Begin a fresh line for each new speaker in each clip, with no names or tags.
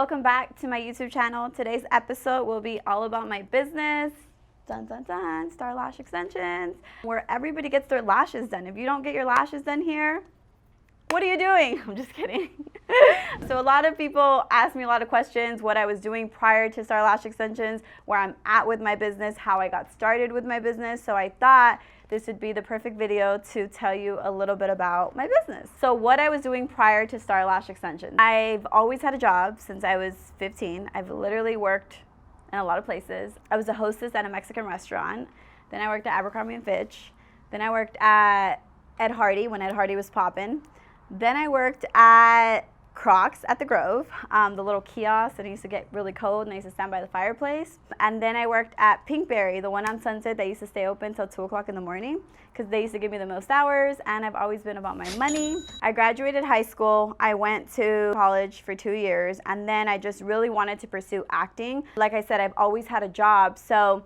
welcome back to my YouTube channel. Today's episode will be all about my business, dun dun dun, Star Lash Extensions, where everybody gets their lashes done. If you don't get your lashes done here, what are you doing? I'm just kidding. So a lot of people ask me a lot of questions, what I was doing prior to Star Lash Extensions, where I'm at with my business, how I got started with my business. So I thought this would be the perfect video to tell you a little bit about my business. So what I was doing prior to Star Lash Extensions. I've always had a job since I was 15. I've literally worked in a lot of places. I was a hostess at a Mexican restaurant. Then I worked at Abercrombie & Fitch. Then I worked at Ed Hardy when Ed Hardy was poppin'. Then I worked at Crocs at the Grove, the little kiosk, and it used to get really cold and I used to stand by the fireplace. And then I worked at Pinkberry, the one on Sunset that used to stay open till 2 o'clock in the morning because they used to give me the most hours, and I've always been about my money. I graduated high school. I went to college for 2 years, and then I just really wanted to pursue acting. Like I said, I've always had a job, so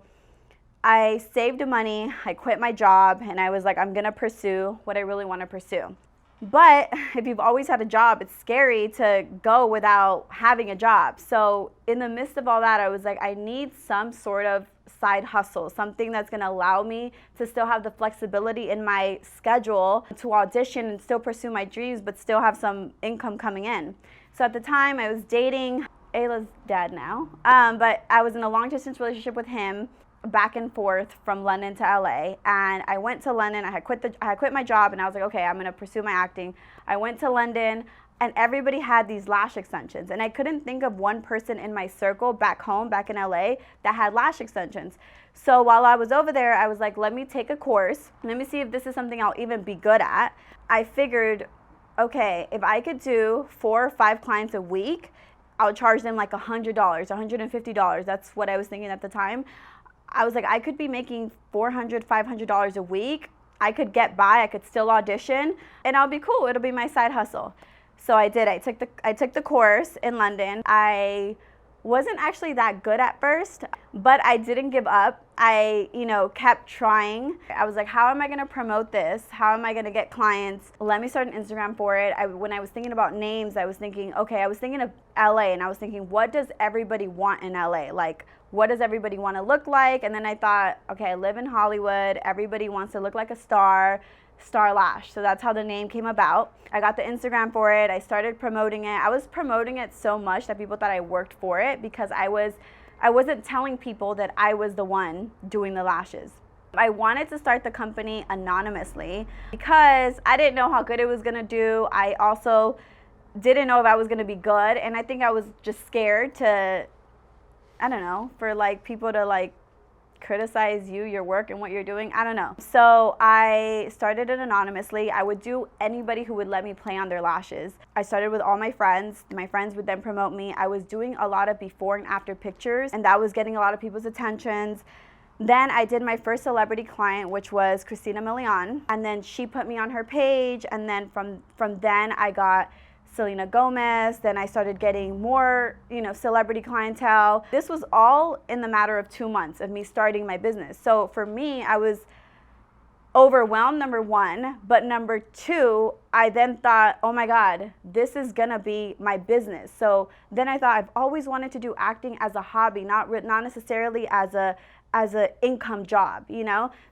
I saved money, I quit my job, and I was like, I'm gonna pursue what I really want to pursue. But if you've always had a job, it's scary to go without having a job. So in the midst of all that, I was like, I need some sort of side hustle, something that's going to allow me to still have the flexibility in my schedule to audition and still pursue my dreams, but still have some income coming in. So at the time, I was dating Ayla's dad now, but I was in a long-distance relationship with him, back and forth from London to LA. And I went to London. I had quit my job, and I was like, okay, I'm going to pursue my acting. I went to London, and everybody had these lash extensions, and I couldn't think of one person in my circle back home, back in LA, that had lash extensions. So while I was over there, I was like, let me take a course. Let me see if this is something I'll even be good at. I figured, okay, if I could do 4 or 5 clients a week, I'll charge them like $100, $150. That's what I was thinking at the time. I was like, I could be making $400, $500 a week. I could get by, I could still audition, and I'll be cool. It'll be my side hustle. So I did. I took the course in London. I wasn't actually that good at first, but I didn't give up. I, kept trying. I was like, how am I gonna promote this? How am I gonna get clients? Let me start an Instagram for it. When I was thinking about names, I was thinking, okay, I was thinking of LA, and I was thinking, what does everybody want in LA? Like, what does everybody want to look like? And then I thought, okay, I live in Hollywood. Everybody wants to look like a star, Star Lash. So that's how the name came about. I got the Instagram for it. I started promoting it. I was promoting it so much that people thought I worked for it because I wasn't telling people that I was the one doing the lashes. I wanted to start the company anonymously because I didn't know how good it was gonna do. I also didn't know if I was gonna be good, and I think I was just scared to, I don't know, for like people to like criticize you, your work, and what you're doing. I don't know. So I started it anonymously. I would do anybody who would let me play on their lashes. I started with all my friends. My friends would then promote me. I was doing a lot of before and after pictures, and that was getting a lot of people's attentions. Then I did my first celebrity client, which was Christina Milian, and then she put me on her page, and then from then I got Selena Gomez. Then I started getting more, celebrity clientele. This was all in the matter of 2 months of me starting my business. So for me, I was overwhelmed, number one, but number two, I then thought, oh my God, this is gonna be my business. So then I thought, I've always wanted to do acting as a hobby, not necessarily as a income job,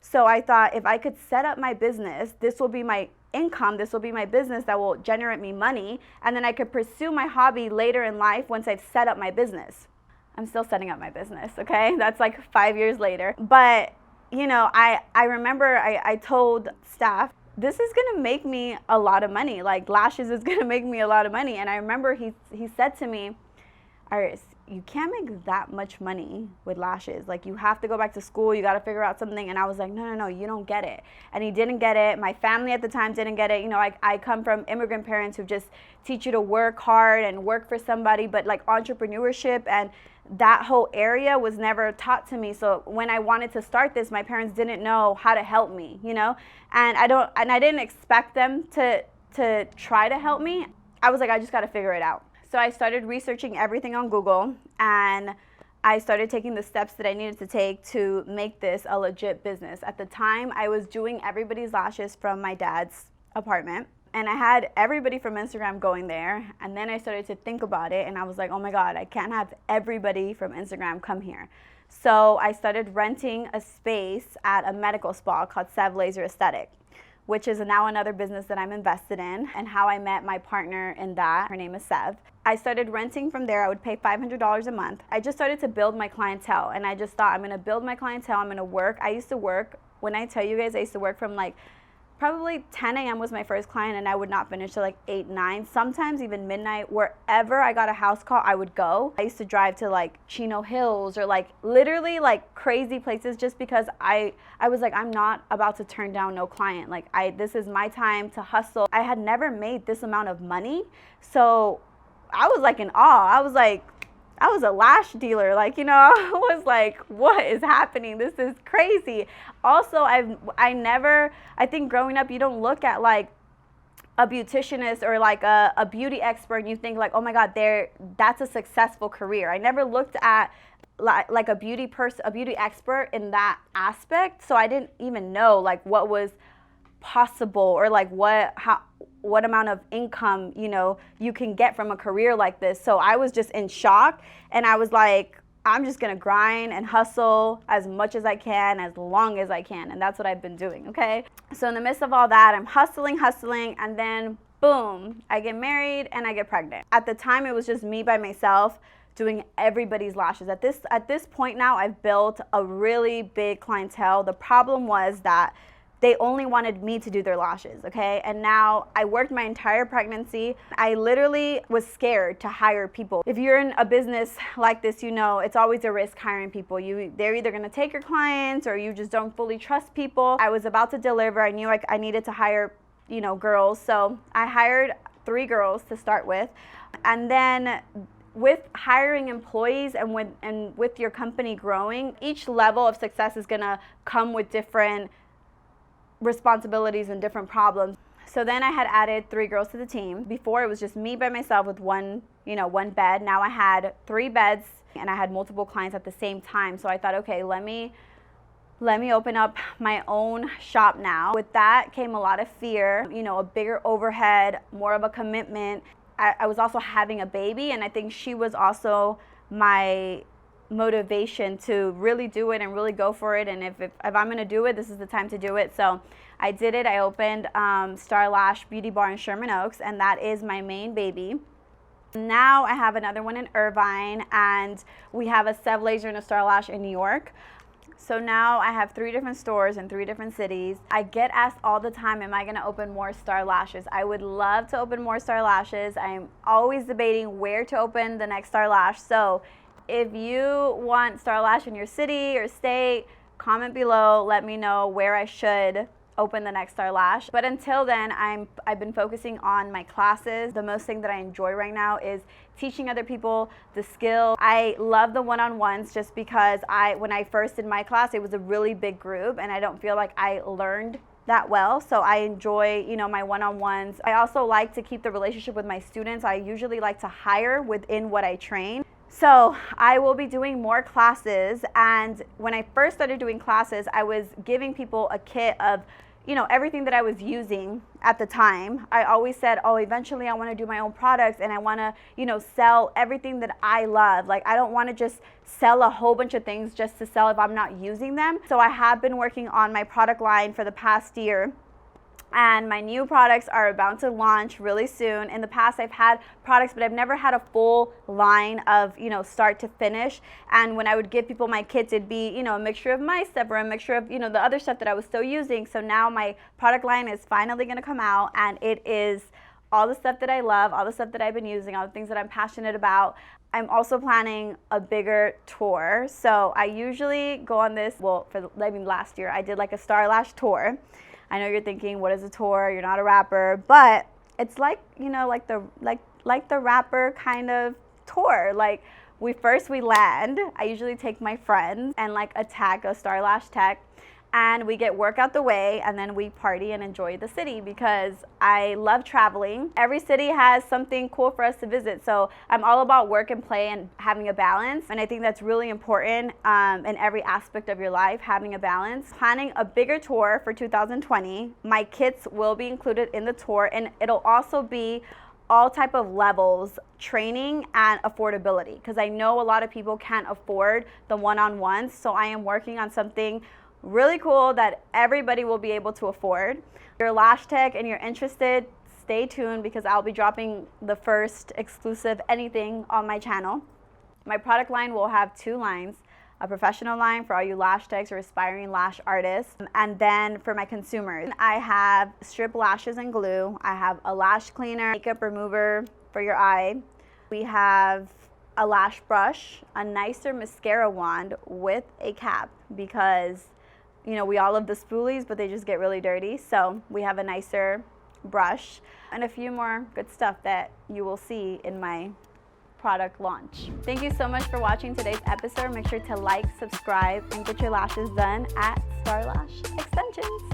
So I thought, if I could set up my business, this will be my income, this will be my business that will generate me money, and then I could pursue my hobby later in life once I've set up my business. I'm still setting up my business, okay? That's like 5 years later. But, I remember I told staff, this is gonna make me a lot of money. Like, lashes is gonna make me a lot of money. And I remember he said to me, Yris, you can't make that much money with lashes. Like, you have to go back to school. You got to figure out something. And I was like, no, you don't get it. And he didn't get it. My family at the time didn't get it. I come from immigrant parents who just teach you to work hard and work for somebody. But like entrepreneurship and that whole area was never taught to me. So when I wanted to start this, my parents didn't know how to help me, And I didn't expect them to try to help me. I was like, I just got to figure it out. So I started researching everything on Google, and I started taking the steps that I needed to take to make this a legit business. At the time, I was doing everybody's lashes from my dad's apartment. And I had everybody from Instagram going there. And then I started to think about it, and I was like, oh my God, I can't have everybody from Instagram come here. So I started renting a space at a medical spa called Sev Laser Aesthetic, which is now another business that I'm invested in, and how I met my partner in that. Her name is Sev. I started renting from there. I would pay $500 a month. I just started to build my clientele, and I just thought, I'm gonna build my clientele, I'm gonna work. I used to work, when I tell you guys, I used to work from like probably 10 a.m. was my first client, and I would not finish till like 8, 9, sometimes even midnight. Wherever I got a house call, I would go. I used to drive to like Chino Hills or like literally like crazy places, just because I was like, I'm not about to turn down no client. Like this is my time to hustle. I had never made this amount of money. So I was like in awe. I was a lash dealer, like, you know, I was like, what is happening? This is crazy. Also, I think growing up, you don't look at like a beauticianist or like a beauty expert and you think like, oh my God, that's a successful career. I never looked at like a beauty expert in that aspect. So I didn't even know like what was possible, or like what amount of income, you know, you can get from a career like this. So I was just in shock, and I was like, I'm just gonna grind and hustle as much as I can, as long as I can. And that's what I've been doing, okay? So in the midst of all that, I'm hustling, and then boom, I get married and I get pregnant. At the time, it was just me by myself doing everybody's lashes. At this point now, I've built a really big clientele. The problem was that they only wanted me to do their lashes, okay? And now I worked my entire pregnancy. I literally was scared to hire people. If you're in a business like this, you know it's always a risk hiring people. They're either gonna take your clients, or you just don't fully trust people. I was about to deliver. I knew I needed to hire, you know, girls. So I hired 3 girls to start with. And then with hiring employees and with your company growing, each level of success is gonna come with different responsibilities and different problems. So then I had added 3 girls to the team. Before, it was just me by myself with one bed. Now I had 3 beds, and I had multiple clients at the same time. So I thought, okay, let me open up my own shop now. With that came a lot of fear, you know, a bigger overhead, more of a commitment. I was also having a baby, and I think she was also my motivation to really do it and really go for it. And if I'm gonna do it, this is the time to do it. So I did it. I opened Star Lash Beauty Bar in Sherman Oaks, and that is my main baby. Now I have another one in Irvine, and we have a Sev Laser and a Star Lash in New York. So now I have 3 different stores in 3 different cities. I get asked all the time, am I gonna open more Star Lashes? I would love to open more Star Lashes. I'm always debating where to open the next Star Lash. So if you want Star Lash in your city or state, comment below, let me know where I should open the next Star Lash. But until then, I've been focusing on my classes. The most thing that I enjoy right now is teaching other people the skill. I love the one-on-ones just because when I first did my class, it was a really big group, and I don't feel like I learned that well. So I enjoy, you know, my one-on-ones. I also like to keep the relationship with my students. I usually like to hire within what I train. So I will be doing more classes, and when I first started doing classes, I was giving people a kit of, you know, everything that I was using at the time. I always said, oh, eventually I want to do my own products, and I want to, you know, sell everything that I love. Like, I don't want to just sell a whole bunch of things just to sell if I'm not using them. So I have been working on my product line for the past year, and my new products are about to launch really soon. In the past, I've had products, but I've never had a full line of, you know, start to finish. And when I would give people my kits, it'd be, you know, a mixture of my stuff or a mixture of, you know, the other stuff that I was still using. So now my product line is finally gonna come out, and it is all the stuff that I love, all the stuff that I've been using, all the things that I'm passionate about. I'm also planning a bigger tour. So I usually go on this, last year I did like a Star Lash tour. I know you're thinking, what is a tour? You're not a rapper, but it's like, you know, like the rapper kind of tour. Like we land. I usually take my friends and like a Star Lash tech, and we get work out the way, and then we party and enjoy the city because I love traveling. Every city has something cool for us to visit, so I'm all about work and play and having a balance, and I think that's really important in every aspect of your life, having a balance. Planning a bigger tour for 2020. My kits will be included in the tour, and it'll also be all type of levels, training and affordability, because I know a lot of people can't afford the one-on-ones, so I am working on something really cool that everybody will be able to afford. If you're lash tech and you're interested, stay tuned because I'll be dropping the first exclusive anything on my channel. My product line will have 2 lines, a professional line for all you lash techs or aspiring lash artists, and then for my consumers, I have strip lashes and glue. I have a lash cleaner, makeup remover for your eye. We have a lash brush, a nicer mascara wand with a cap because you know, we all love the spoolies, but they just get really dirty. So we have a nicer brush and a few more good stuff that you will see in my product launch. Thank you so much for watching today's episode. Make sure to like, subscribe, and get your lashes done at Star Lash Extensions.